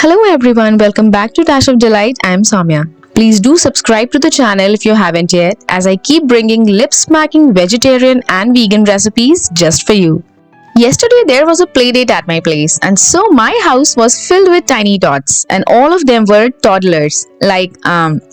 Hello everyone, welcome back to Dash of Delight. I am Soumya. Please do subscribe to the channel if you haven't yet, as I keep bringing lip-smacking vegetarian and vegan recipes just for you. Yesterday there was a playdate at my place, and so my house was filled with tiny tots, and all of them were toddlers, like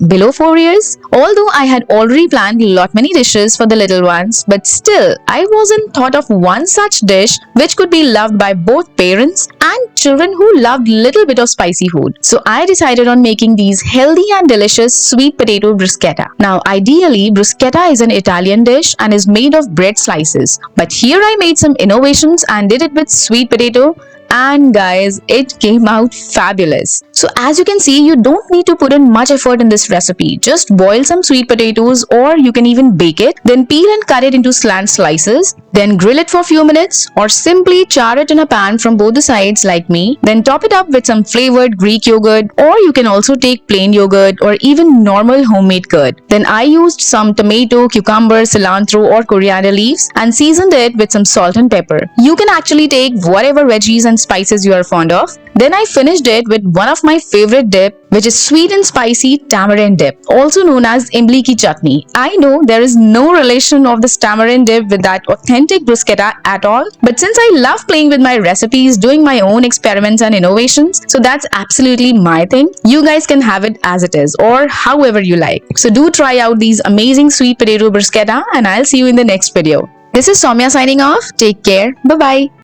below 4 years. Although I had already planned many dishes for the little ones, but still I wasn't thought of one such dish which could be loved by both parents and children who loved little bit of spicy food. So I decided on making these healthy and delicious sweet potato bruschetta. Now ideally bruschetta is an Italian dish and is made of bread slices, but here I made some innovations and did it with sweet potato, and guys, it came out fabulous. So as you can see, you don't need to put in much effort in this recipe. Just boil some sweet potatoes, or you can even bake it, then peel and cut it into slant slices, then grill it for a few minutes, or simply char it in a pan from both the sides like me. Then top it up with some flavored Greek yogurt, or you can also take plain yogurt or even normal homemade curd. Then I used some tomato, cucumber, cilantro or coriander leaves and seasoned it with some salt and pepper. You can actually take whatever veggies and spices you are fond of. Then I finished it with one of my favorite dip, which is sweet and spicy tamarind dip, also known as imli ki chutney. I know there is no relation of this tamarind dip with that authentic bruschetta at all, but since I love playing with my recipes, doing my own experiments and innovations, so that's absolutely my thing. You guys can have it as it is or however you like. So do try out these amazing sweet potato bruschetta, and I'll see you in the next video. This is Soumya signing off. Take care. Bye-bye.